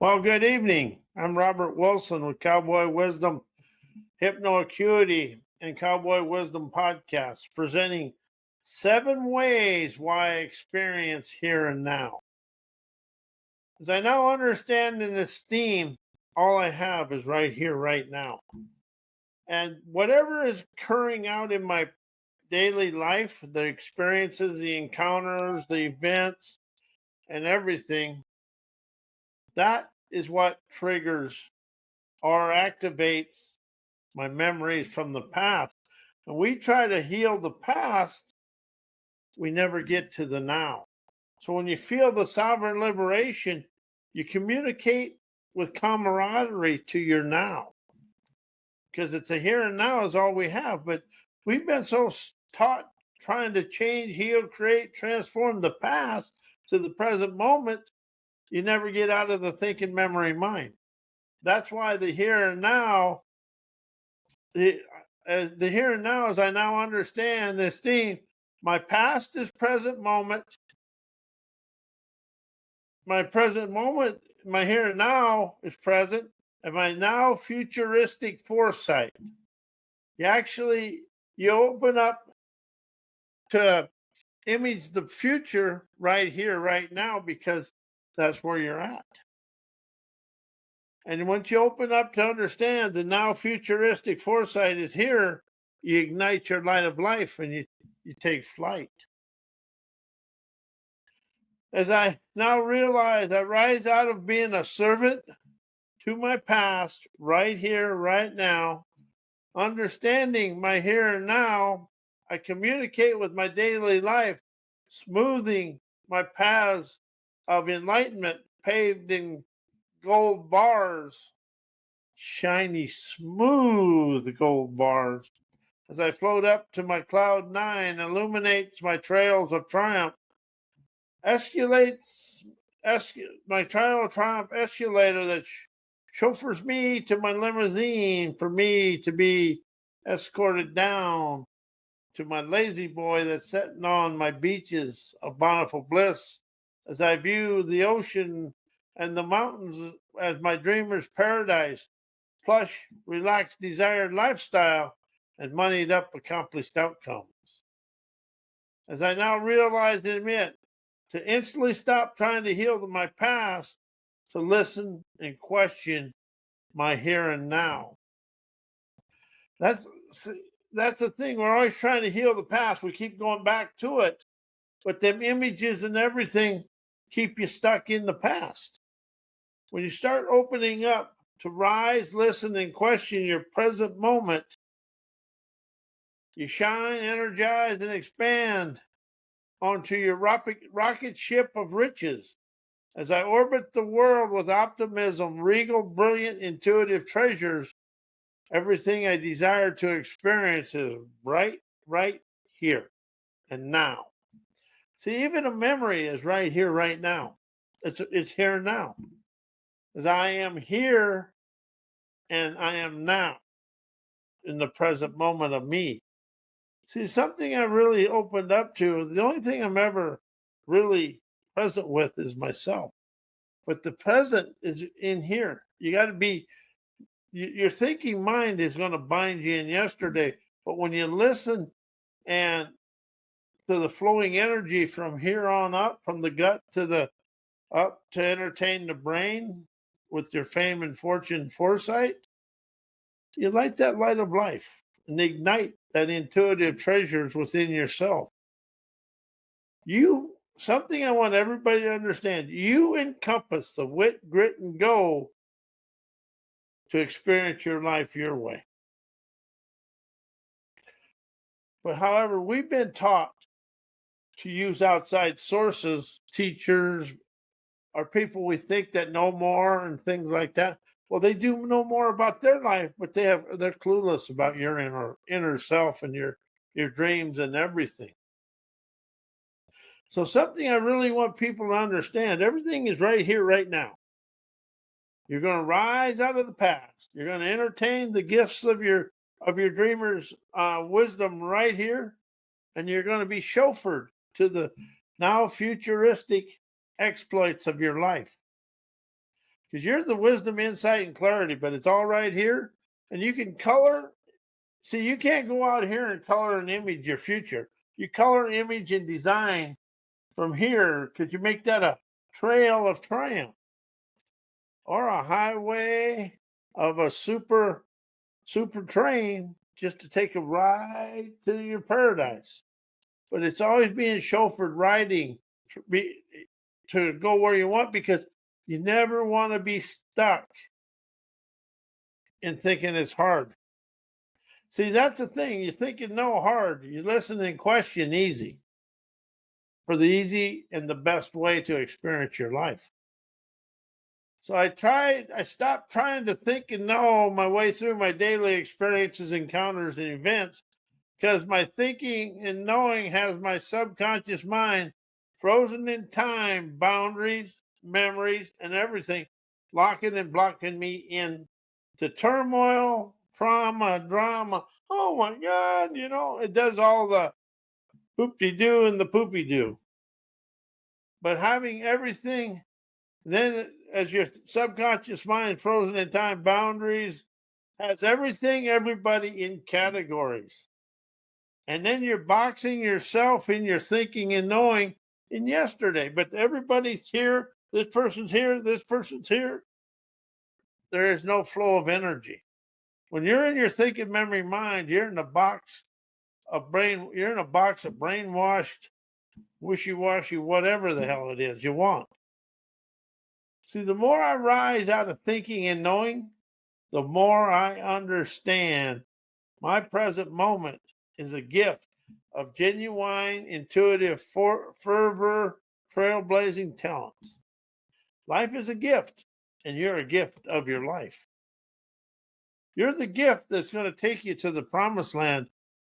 Well, good evening. I'm Robert Wilson with Cowboy Wisdom, Hypnoacuity, and Cowboy Wisdom podcast, presenting 7 ways why I experience here and now. As I now understand and esteem, all I have is right here, right now. And whatever is occurring out in my daily life, the experiences, the encounters, the events, and everything, that is what triggers or activates my memories from the past. And we try to heal the past, we never get to the now. So when you feel the sovereign liberation, you communicate with camaraderie to your now, because it's a here and now is all we have. But we've been so taught trying to change, heal, create, transform the past to the present moment, you never get out of the thinking memory mind. That's why the here and now, the here and now, as I now understand this theme, my past is present moment. My present moment, my here and now is present, and my now futuristic foresight. You open up to image the future right here, right now, because that's where you're at. And once you open up to understand the now futuristic foresight is here, you ignite your light of life and you take flight. As I now realize, I rise out of being a servant to my past right here, right now, understanding my here and now. I communicate with my daily life, smoothing my paths of enlightenment paved in gold bars, shiny, smooth gold bars. As I float up to my cloud nine, illuminates my trails of triumph, my trail of triumph escalator that chauffeurs me to my limousine for me to be escorted down to my lazy boy that's sitting on my beaches of bountiful bliss, as I view the ocean and the mountains as my dreamer's paradise, plush, relaxed, desired lifestyle, and moneyed up accomplished outcomes. As I now realize and admit, to instantly stop trying to heal my past, to listen and question my here and now. That's the thing. We're always trying to heal the past. We keep going back to it, but them images and everything keep you stuck in the past. When you start opening up to rise, listen, and question your present moment, you shine, energize, and expand onto your rocket ship of riches. As I orbit the world with optimism, regal, brilliant, intuitive treasures, everything I desire to experience is right here and now. See, even a memory is right here, right now. It's here and now. As I am here and I am now in the present moment of me. See, something I really opened up to, the only thing I'm ever really present with is myself. But the present is in here. You got to be, your thinking mind is going to bind you in yesterday. But when you listen and to the flowing energy from here on up, from the gut to the up to entertain the brain with your fame and fortune foresight, you light that light of life and ignite that intuitive treasures within yourself. Something I want everybody to understand, you encompass the wit, grit, and go to experience your life your way. But however, we've been taught to use outside sources, teachers, or people we think that know more and things like that. Well, they do know more about their life, but they're clueless about your inner self and your dreams and everything. So something I really want people to understand, everything is right here, right now. You're going to rise out of the past. You're going to entertain the gifts of your dreamer's wisdom right here. And you're going to be chauffeured to the now futuristic exploits of your life. because you're the wisdom, insight, and clarity, but it's all right here. And you can color. See, you can't go out here and color and image your future. You color, image, and design from here. Could you make that a trail of triumph or a highway of a super train just to take a ride to your paradise? But it's always being chauffeured riding to go where you want, because you never want to be stuck in thinking it's hard. See, that's the thing. You're thinking no hard. You listen and question easy, for the easy and the best way to experience your life. So I stopped trying to think and know my way through my daily experiences, encounters, and events, because my thinking and knowing has my subconscious mind frozen in time, boundaries, memories, and everything, locking and blocking me in to turmoil, trauma, drama. Oh my God, it does all the poop-de-doo and the poopy-doo. But having everything, then as your subconscious mind frozen in time, boundaries, has everything, everybody in categories. And then you're boxing yourself in your thinking and knowing in yesterday. But everybody's here. This person's here. This person's here. There is no flow of energy. When you're in your thinking memory mind, you're in a box of brainwashed, wishy-washy, whatever the hell it is you want. See, the more I rise out of thinking and knowing, the more I understand my present moment is a gift of genuine, intuitive fervor, trailblazing talents. Life is a gift, and you're a gift of your life. You're the gift that's going to take you to the promised land,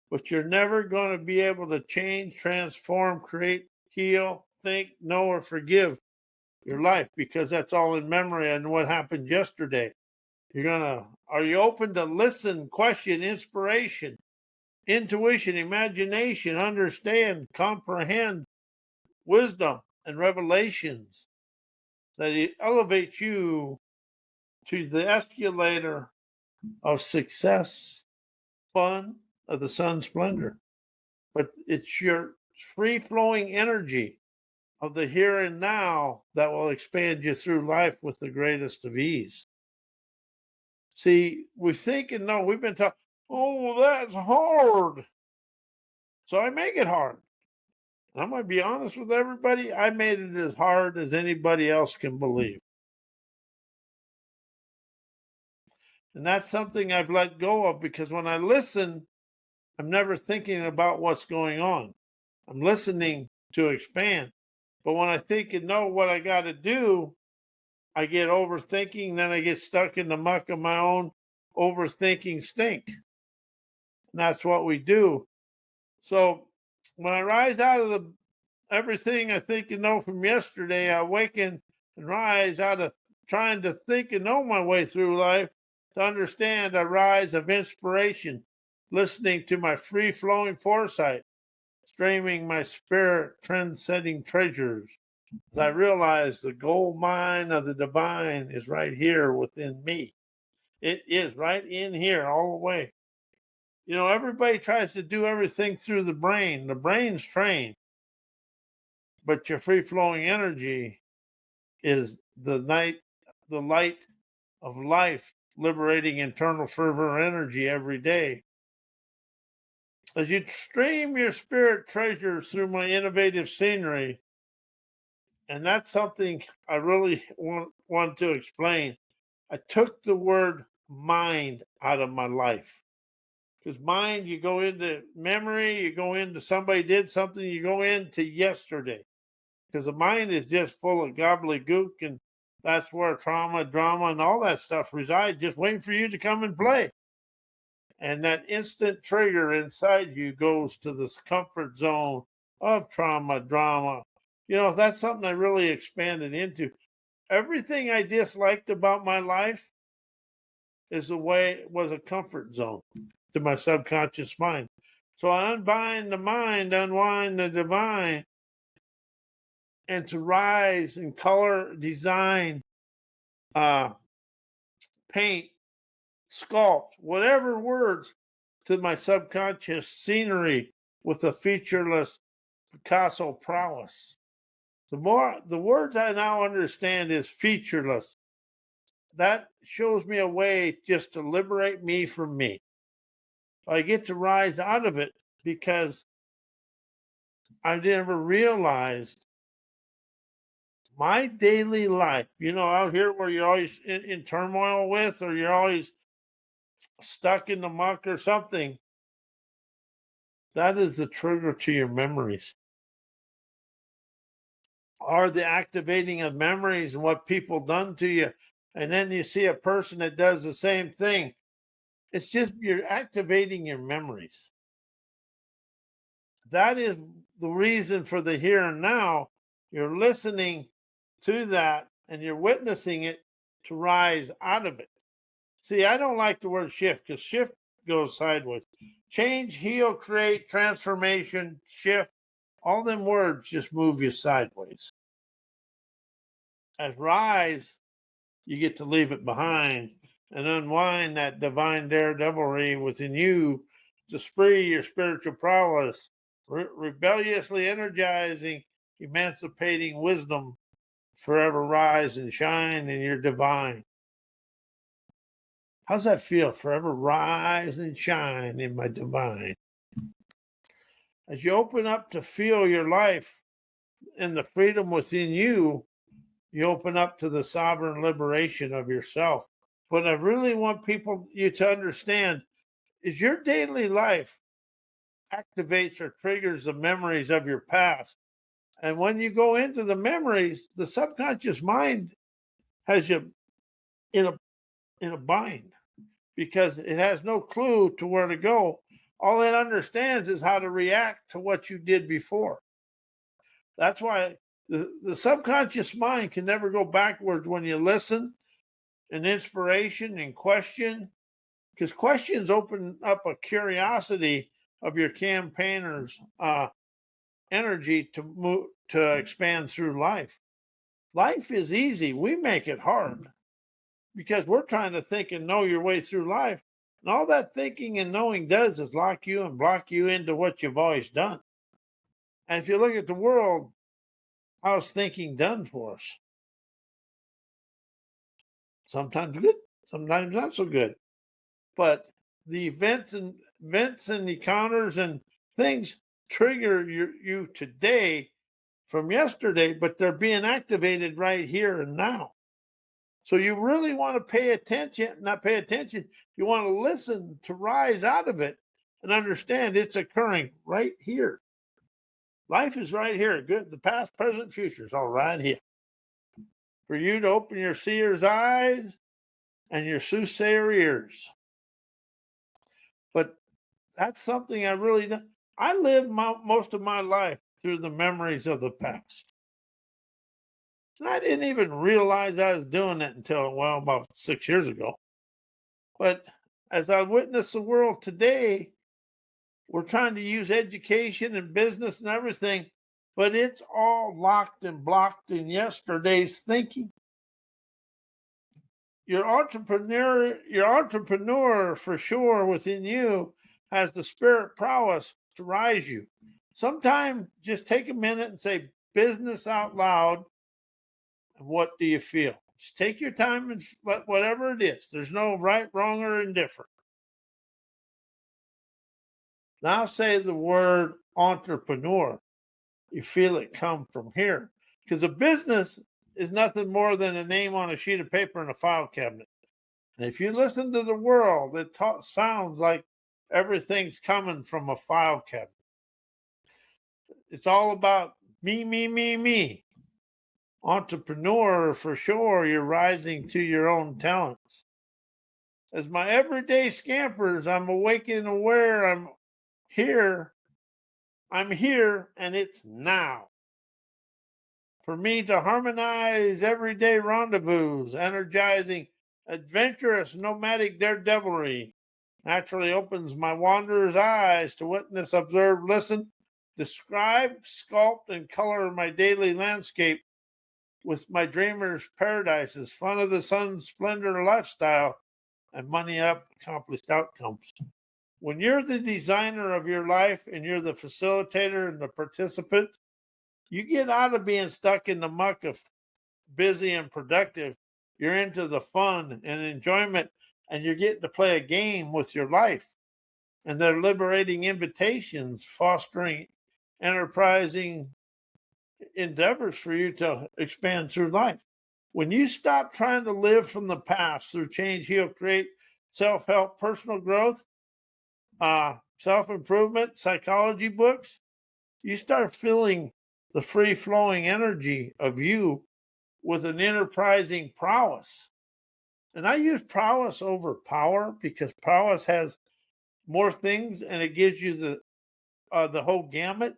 but you're never going to be able to change, transform, create, heal, think, know, or forgive your life, because that's all in memory and what happened yesterday. Are you open to listen, question, inspiration, intuition, imagination, understand, comprehend, wisdom, and revelations that elevate you to the escalator of success, fun, of the sun splendor? But it's your free-flowing energy of the here and now that will expand you through life with the greatest of ease. See, we think and know, we've been taught, oh, that's hard. So I make it hard. I'm going to be honest with everybody. I made it as hard as anybody else can believe. And that's something I've let go of, because when I listen, I'm never thinking about what's going on. I'm listening to expand. But when I think and know what I got to do, I get overthinking. Then I get stuck in the muck of my own overthinking stink. And that's what we do. So when I rise out of everything I think and know from yesterday, I awaken and rise out of trying to think and know my way through life to understand a rise of inspiration, listening to my free-flowing foresight, streaming my spirit trend-setting treasures, as I realize the gold mine of the divine is right here within me. It is right in here all the way. Everybody tries to do everything through the brain. The brain's trained, but your free-flowing energy is the light of life, liberating internal fervor energy every day. As you stream your spirit treasures through my innovative scenery, and that's something I really want to explain. I took the word mind out of my life. Because mind, you go into memory, you go into somebody did something, you go into yesterday. Because the mind is just full of gobbledygook, and that's where trauma, drama, and all that stuff resides, just waiting for you to come and play. And that instant trigger inside you goes to this comfort zone of trauma, drama. That's something I really expanded into. Everything I disliked about my life is the way it was a comfort zone to my subconscious mind. So I unbind the mind, unwind the divine, and to rise in color, design, uh, paint, sculpt, whatever words to my subconscious scenery with a featureless Picasso prowess. The words I now understand is featureless. That shows me a way just to liberate me from me. I get to rise out of it because I never realized my daily life, out here where you're always in turmoil with, or you're always stuck in the muck or something, that is the trigger to your memories. Or the activating of memories and what people done to you. And then you see a person that does the same thing. It's just you're activating your memories. That is the reason for the here and now. You're listening to that and you're witnessing it to rise out of it. See, I don't like the word shift because shift goes sideways. Change, heal, create, transformation, shift, all them words just move you sideways. As rise, you get to leave it behind and unwind that divine daredevilry within you to spree your spiritual prowess, rebelliously energizing, emancipating wisdom, forever rise and shine in your divine. How's that feel? Forever rise and shine in my divine. As you open up to feel your life and the freedom within you, you open up to the sovereign liberation of yourself. What I really want you to understand is your daily life activates or triggers the memories of your past. And when you go into the memories, the subconscious mind has you in a bind because it has no clue to where to go. All it understands is how to react to what you did before. That's why the subconscious mind can never go backwards when you listen and inspiration and question, because questions open up a curiosity of your campaigners' energy to expand through life. Life is easy. We make it hard because we're trying to think and know your way through life. And all that thinking and knowing does is lock you and block you into what you've always done. And if you look at the world, how's thinking done for us? Sometimes good, sometimes not so good. But the events and encounters and things trigger you today from yesterday, but they're being activated right here and now. So you really want to pay attention, not pay attention, you want to listen to rise out of it and understand it's occurring right here. Life is right here. Good. The past, present, future is all right here. For you to open your seer's eyes and your soothsayer ears. But that's something I really don't. I lived most of my life through the memories of the past. And I didn't even realize I was doing it until, about 6 years ago. But as I witness the world today, we're trying to use education and business and everything, but it's all locked and blocked in yesterday's thinking. Your entrepreneur for sure within you has the spirit prowess to rise you. Sometimes just take a minute and say business out loud. And what do you feel? Just take your time and whatever it is. There's no right, wrong, or indifferent. Now say the word entrepreneur. You feel it come from here. Because a business is nothing more than a name on a sheet of paper in a file cabinet. And if you listen to the world, it sounds like everything's coming from a file cabinet. It's all about me, me, me, me. Entrepreneur, for sure, you're rising to your own talents. As my everyday scampers, I'm awake and aware I'm here, and it's now. For me to harmonize everyday rendezvous, energizing, adventurous, nomadic daredevilry, naturally opens my wanderer's eyes to witness, observe, listen, describe, sculpt, and color my daily landscape with my dreamer's paradises, fun of the sun, splendor lifestyle, and money up, accomplished outcomes. When you're the designer of your life and you're the facilitator and the participant, you get out of being stuck in the muck of busy and productive. You're into the fun and enjoyment, and you're getting to play a game with your life. And they're liberating invitations, fostering enterprising endeavors for you to expand through life. When you stop trying to live from the past through change, heal, create, self-help, personal growth, self-improvement, psychology books, you start feeling the free-flowing energy of you with an enterprising prowess. And I use prowess over power because prowess has more things and it gives you the whole gamut.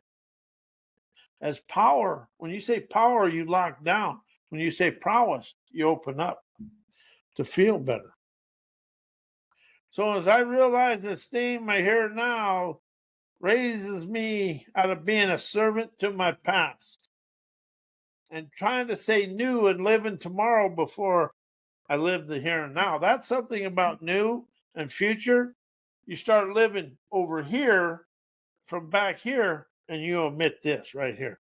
As power, when you say power, you lock down. When you say prowess, you open up to feel better. So as I realize that staying my here now raises me out of being a servant to my past and trying to say new and live in tomorrow before I live the here and now. That's something about new and future. You start living over here from back here and you omit this right here.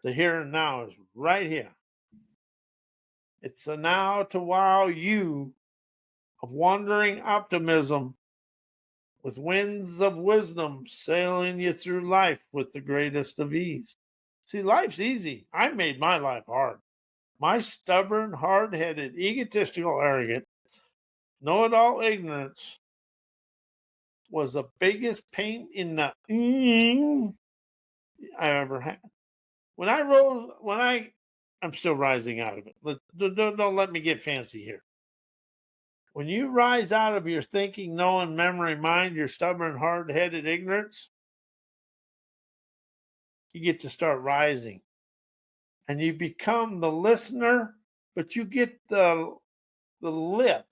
The here and now is right here. It's the now to wow you of wandering optimism with winds of wisdom sailing you through life with the greatest of ease. See, life's easy. I made my life hard. My stubborn, hard-headed, egotistical, arrogant, know-it-all ignorance was the biggest pain in the I ever had. I'm still rising out of it. Don't let me get fancy here. When you rise out of your thinking, knowing, memory, mind, your stubborn, hard-headed ignorance, you get to start rising. And you become the listener, but you get the lift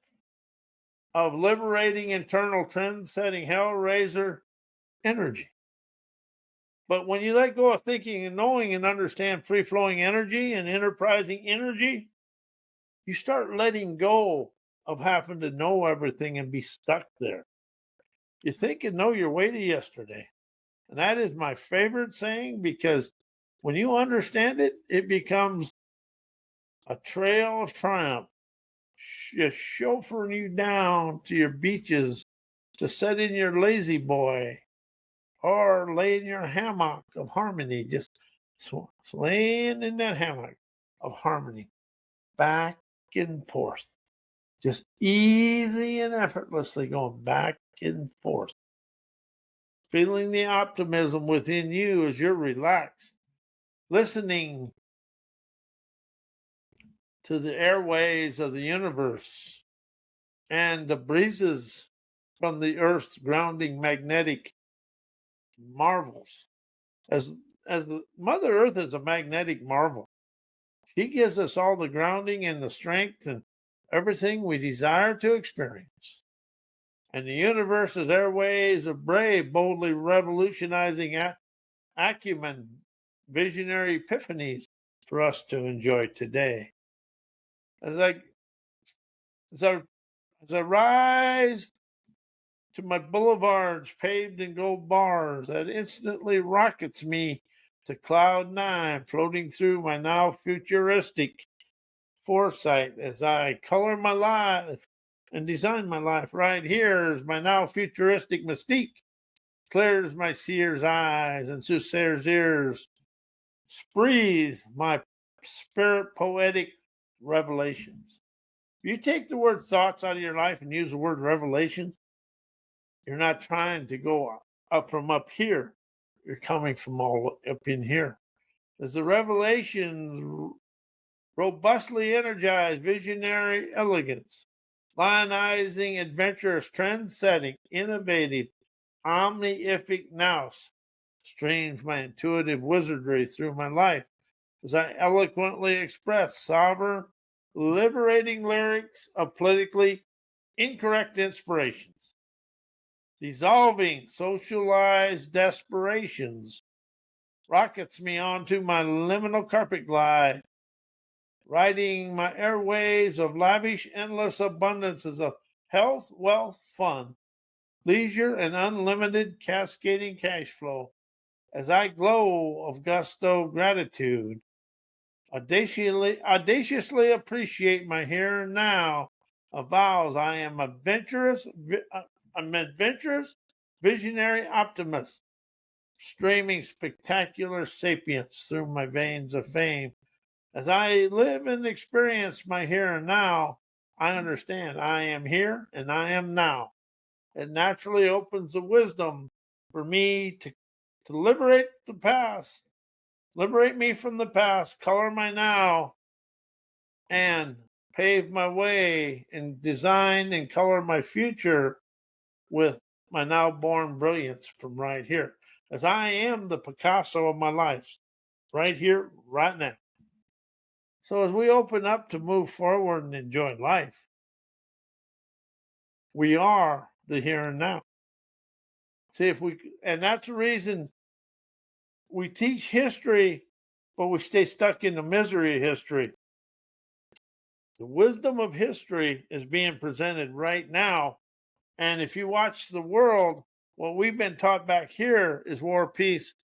of liberating internal trend-setting hellraiser energy. But when you let go of thinking and knowing and understand free-flowing energy and enterprising energy, you start letting go of having to know everything and be stuck there. You think and know your way to yesterday. And that is my favorite saying because when you understand it, it becomes a trail of triumph, just chauffeuring you down to your beaches to set in your lazy boy or lay in your hammock of harmony, just laying in that hammock of harmony, back and forth, just easy and effortlessly going back and forth, feeling the optimism within you as you're relaxed, listening to the airways of the universe and the breezes from the earth's grounding magnetic marvels. As Mother Earth is a magnetic marvel. She gives us all the grounding and the strength and everything we desire to experience. And the universe's airways are brave, boldly revolutionizing acumen, visionary epiphanies for us to enjoy today. As I rise to my boulevards paved in gold bars, that instantly rockets me to cloud nine, floating through my now futuristic foresight as I color my life and design my life. Right here is my now futuristic mystique, clears my seer's eyes and soothsayer's ears, sprees my spirit poetic revelations. If you take the word thoughts out of your life and use the word revelations, you're not trying to go up from up here. You're coming from all up in here. As the revelations robustly energized visionary elegance, lionizing, adventurous, trend-setting, innovative, omniific nous, streams my intuitive wizardry through my life as I eloquently express sovereign, liberating lyrics of politically incorrect inspirations, dissolving socialized desperations, rockets me onto my liminal carpet glide, riding my airways of lavish, endless abundances of health, wealth, fun, leisure, and unlimited cascading cash flow as I glow of gusto gratitude. Audaciously appreciate my here and now. Avows I'm adventurous, visionary optimist, streaming spectacular sapience through my veins of fame. As I live and experience my here and now, I understand I am here and I am now. It naturally opens the wisdom for me to liberate me from the past, color my now, and pave my way and design and color my future with my now born brilliance from right here. As I am the Picasso of my life, right here, right now. So as we open up to move forward and enjoy life, we are the here and now. See if we, and that's the reason we teach history, but we stay stuck in the misery of history. The wisdom of history is being presented right now. And if you watch the world, what we've been taught back here is war, peace,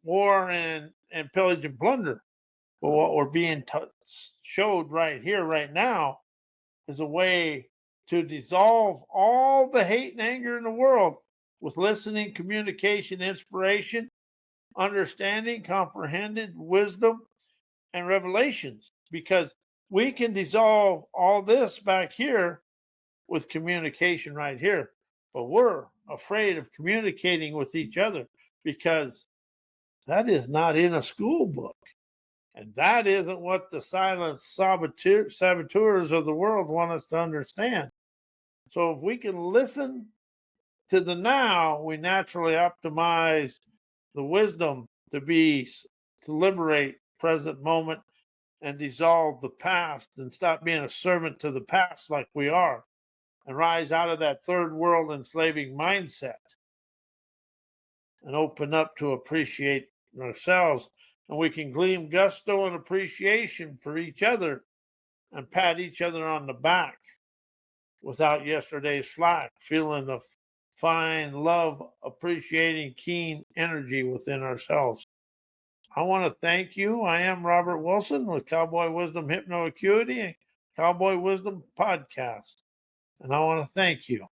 war, and pillage and plunder. But what we're being showed right here, right now, is a way to dissolve all the hate and anger in the world with listening, communication, inspiration, understanding, comprehended wisdom, and revelations. Because we can dissolve all this back here with communication right here. But we're afraid of communicating with each other because that is not in a school book. And that isn't what the silent saboteurs of the world want us to understand. So if we can listen to the now, we naturally optimize the wisdom to liberate present moment and dissolve the past and stop being a servant to the past like we are and rise out of that third world enslaving mindset and open up to appreciate ourselves. And we can glean gusto and appreciation for each other and pat each other on the back without yesterday's flack, feeling the fine love, appreciating keen energy within ourselves. I want to thank you. I am Robert Wilson with Cowboy Wisdom Hypnoacuity and Cowboy Wisdom Podcast. And I want to thank you.